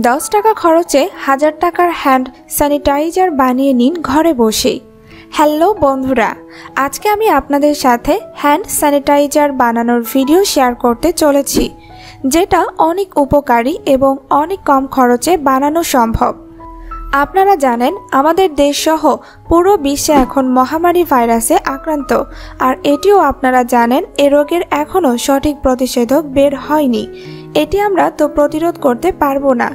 10 টাকা খরচে 1000 টাকার হ্যান্ড স্যানিটাইজার বানিয়ে নিন ঘরে বসেই। হ্যালো বন্ধুরা, আজকে আমি আপনাদের সাথে হ্যান্ড স্যানিটাইজার বানানোর ভিডিও শেয়ার করতে চলেছি, যেটা অনেক উপকারী এবং অনেক কম খরচে বানানো সম্ভব। আপনারা জানেন আমাদের দেশসহ পুরো বিশ্বে এখন মহামারী ভাইরাসে আক্রান্ত, আর এটিও আপনারা জানেন এ রোগের এখনও সঠিক প্রতিষেধক বের হয়নি। এটি আমরা তো প্রতিরোধ করতে পারবো না,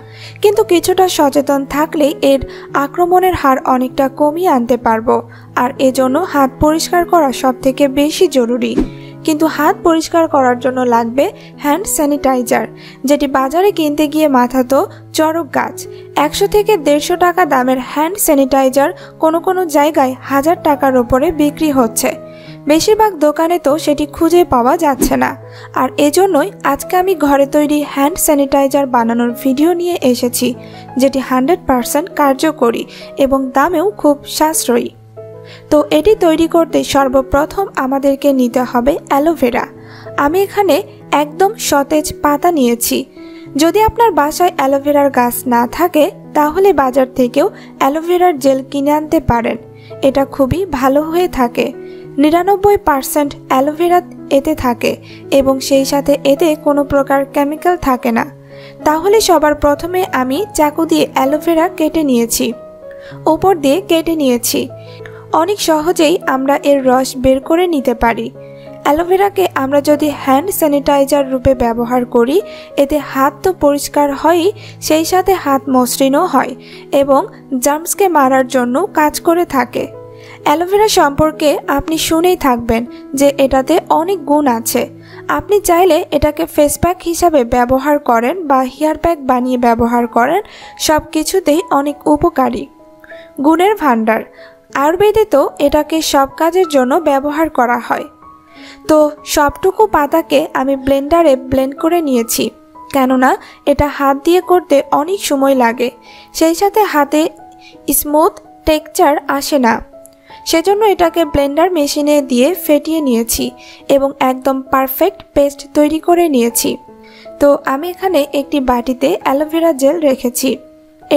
কিন্তু কিছুটা সচেতন থাকলেই এর আক্রমণের হার অনেকটা কমিয়ে আনতে পারবো। আর এজন্য হাত পরিষ্কার করা সবথেকে বেশি জরুরি। কিন্তু হাত পরিষ্কার করার জন্য লাগবে হ্যান্ড স্যানিটাইজার, যেটি বাজারে কিনতে গিয়ে মাথা তো চড়ক গাছ। 100 থেকে 150 টাকা দামের হ্যান্ড স্যানিটাইজার কোনো কোনো জায়গায় 1000 টাকার ওপরে বিক্রি হচ্ছে। বেশিরভাগ দোকানে তো সেটি খুঁজে পাওয়া যাচ্ছে না। আর এজন্যই আজকে আমি ঘরে তৈরি হ্যান্ড স্যানিটাইজার বানানোর ভিডিও নিয়ে এসেছি, যেটি 100% কার্যকরী এবং দামেও খুব সাশ্রয়ী। তো এটি তৈরি করতে সর্বপ্রথম আমাদেরকে নিতে হবে অ্যালোভেরা। আমি এখানে একদম সতেজ পাতা নিয়েছি। যদি আপনার বাসায় অ্যালোভেরার গাছ না থাকে তাহলে বাজার থেকেও অ্যালোভেরার জেল কিনে আনতে পারেন। এটা খুবই ভালো হয়ে থাকে। 99% অ্যালোভেরা এতে থাকে এবং সেই সাথে এতে কোনো প্রকার কেমিক্যাল থাকে না। তাহলে সবার প্রথমে আমি চাকু দিয়ে অ্যালোভেরা কেটে নিয়েছি, উপর দিয়ে কেটে নিয়েছি। অনেক সহজেই আমরা এর রস বের করে নিতে পারি। অ্যালোভেরাকে আমরা যদি হ্যান্ড স্যানিটাইজার রূপে ব্যবহার করি, এতে হাত তো পরিষ্কার হয়ই, সেই সাথে হাত মসৃণও হয় এবং জার্মসকে মারার জন্য কাজ করে থাকে। অ্যালোভেরা সম্পর্কে আপনি শুনেই থাকবেন যে এটাতে অনেক গুণ আছে। আপনি চাইলে এটাকে ফেস প্যাক হিসাবে ব্যবহার করেন বা হেয়ার প্যাক বানিয়ে ব্যবহার করেন, সব কিছুতেই অনেক উপকারী। গুণের ভাণ্ডার। আয়ুর্বেদে তো এটাকে সব কাজের জন্য ব্যবহার করা হয়। তো সবটুকু পাতাকে আমি ব্লেন্ডারে ব্লেন্ড করে নিয়েছি, কেননা এটা হাত দিয়ে করতে অনেক সময় লাগে, সেই সাথে হাতে স্মুথ টেক্সচার আসে না। সেজন্য এটাকে ব্লেন্ডার মেশিনে দিয়ে ফেটিয়ে নিয়েছি এবং একদম পারফেক্ট পেস্ট তৈরি করে নিয়েছি। তো আমি এখানে একটি বাটিতে অ্যালোভেরা জেল রেখেছি।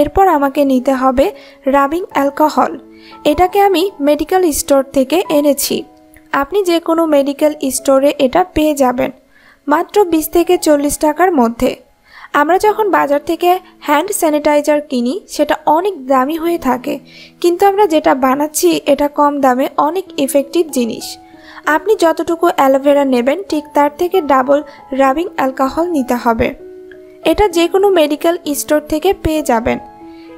এরপর আমাকে নিতে হবে রাবিং অ্যালকোহল। এটাকে আমি মেডিকেল স্টোর থেকে এনেছি। আপনি যে কোনো মেডিকেল স্টোরে এটা পেয়ে যাবেন মাত্র 20 থেকে 40 টাকার মধ্যে। আমরা যখন বাজার থেকে হ্যান্ড স্যানিটাইজার কিনি সেটা অনেক দামি হয়ে থাকে, কিন্তু আমরা যেটা বানাচ্ছি এটা কম দামে অনেক ইফেক্টিভ জিনিস। আপনি যতটুকু অ্যালোভেরা নেবেন ঠিক তার থেকে ডাবল রাবিং অ্যালকোহল নিতে হবে। এটা যে কোনো মেডিকেল স্টোর থেকে পেয়ে যাবেন।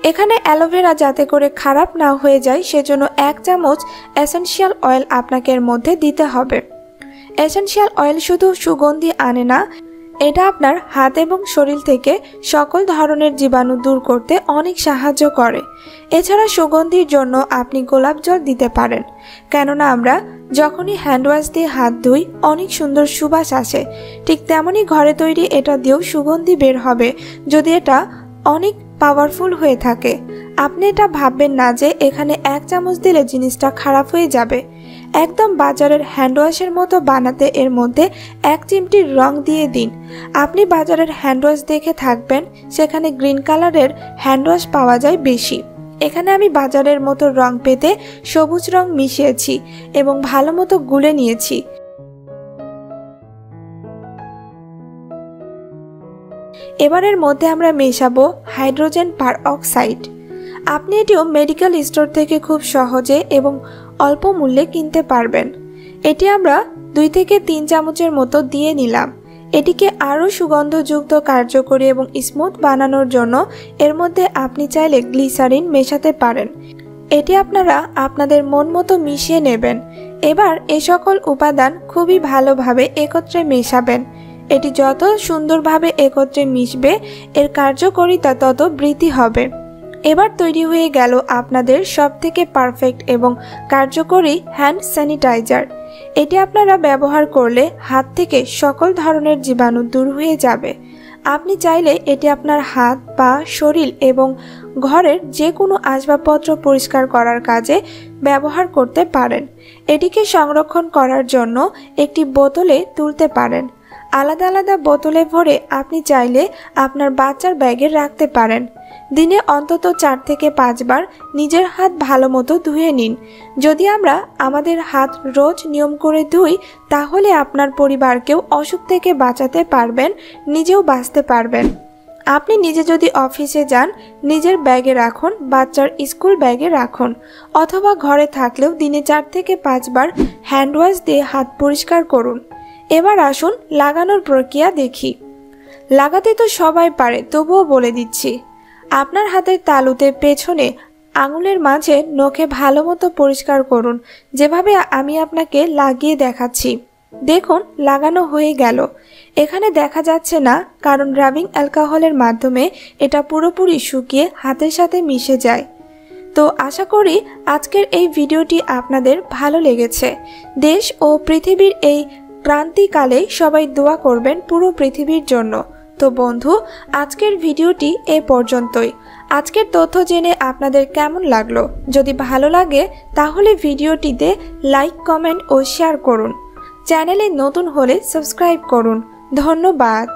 এখানে অ্যালোভেরা যাতে করে খারাপ না হয়ে যায় সেজন্য 1 চামচ এসেনশিয়াল অয়েল আপনাকে এর মধ্যে দিতে হবে। এসেনশিয়াল অয়েল শুধু সুগন্ধি আনে না, এটা আপনার হাত এবং শরীর থেকে সকল ধরনের জীবাণু দূর করতে অনেক সাহায্য করে। এছাড়া সুগন্ধির জন্য আপনি গোলাপ জল দিতে পারেন, কেননা আমরা যখনই হ্যান্ড ওয়াশ দিয়ে হাত ধুই অনেক সুন্দর সুবাস আসে। ঠিক তেমনই ঘরে তৈরি এটা দিয়েও সুগন্ধি বের হবে যদি এটা অনেক পাওয়ারফুল হয়ে থাকে। আপনি এটা ভাববেন না যে এখানে 1 চামচ দিলে জিনিসটা খারাপ হয়ে যাবে। একদম বাজারের হ্যান্ড ওয়াশের মতো বানাতে এর মধ্যে 1 চিমটির রং দিয়ে দিন। আপনি বাজারের হ্যান্ড ওয়াশ দেখে থাকবেন, সেখানে গ্রিন কালারের হ্যান্ড ওয়াশ পাওয়া যায় বেশি। এখানে আমি বাজারের মতো রং পেতে সবুজ রং মিশিয়েছি এবং ভালো মতো গুলে নিয়েছি। এবারের মধ্যে আমরা মেশাবো হাইড্রোজেন পারঅক্সাইড। আপনি এটিও মেডিকেল স্টোর থেকে খুব সহজে এবং অল্প মূল্যে কিনতে পারবেন। এটি আমরা 2 থেকে 3 চামচের মতো দিয়ে নিলাম। এটিকে আরও সুগন্ধযুক্ত, কার্যকরী এবং স্মুথ বানানোর জন্য এর মধ্যে আপনি চাইলে গ্লিসারিন মেশাতে পারেন। এটি আপনারা আপনাদের মন মতো মিশিয়ে নেবেন। এবার এই সকল উপাদান খুবই ভালোভাবে একত্রে মেশাবেন। এটি যত সুন্দরভাবে একত্রে মিশবে এর কার্যকারিতা তত বৃদ্ধি হবে। এবার তৈরি হয়ে গেল আপনাদের সবথেকে পারফেক্ট এবং কার্যকরী হ্যান্ড স্যানিটাইজার। এটি আপনারা ব্যবহার করলে হাত থেকে সকল ধরনের জীবাণু দূর হয়ে যাবে। আপনি চাইলে এটি আপনার হাত, পা, শরীর এবং ঘরের যে কোনো আসবাবপত্র পরিষ্কার করার কাজে ব্যবহার করতে পারেন। এটিকে সংরক্ষণ করার জন্য একটি বোতলে তুলতে পারেন। আলাদা আলাদা বোতলে ভরে আপনি চাইলে আপনার বাচ্চার ব্যাগে রাখতে পারেন। দিনে অন্তত 4 থেকে 5 বার নিজের হাত ভালো মতো ধুয়ে নিন। যদি আমরা আমাদের হাত রোজ নিয়ম করে ধুই, তাহলে আপনার পরিবারকেও অসুখ থেকে বাঁচাতে পারবেন, নিজেও বাঁচতে পারবেন। আপনি নিজে যদি অফিসে যান, নিজের ব্যাগে রাখুন, বাচ্চার স্কুল ব্যাগে রাখুন, অথবা ঘরে থাকলেও দিনে 4 থেকে 5 বার হ্যান্ড ওয়াশ দিয়ে হাত পরিষ্কার করুন। এবার আসুন লাগানোর প্রক্রিয়া দেখি। লাগাতে তো সবাই পারে, তবুও বলে দিচ্ছি। আপনার হাতের তালুতে পেছনে আঙুলের মাঝে নখে ভালো মতো পরিষ্কার করুন, যেভাবে আমি আপনাকে লাগিয়ে দেখাচ্ছি। দেখুন লাগানো হয়ে গেল। এখানে দেখা যাচ্ছে না, কারণ রাবিং অ্যালকোহলের মাধ্যমে এটা পুরোপুরি শুকিয়ে হাতের সাথে মিশে যায়। তো আশা করি আজকের এই ভিডিওটি আপনাদের ভালো লেগেছে। দেশ ও পৃথিবীর এই ক্রান্তিকালে সবাই দোয়া করবেন পুরো পৃথিবীর জন্য। তো বন্ধু, আজকের ভিডিওটি এই পর্যন্তই। আজকের তথ্য জেনে আপনাদের কেমন লাগলো? যদি ভালো লাগে তাহলে ভিডিওটিতে লাইক, কমেন্ট ও শেয়ার করুন। চ্যানেলে নতুন হলে সাবস্ক্রাইব করুন। ধন্যবাদ।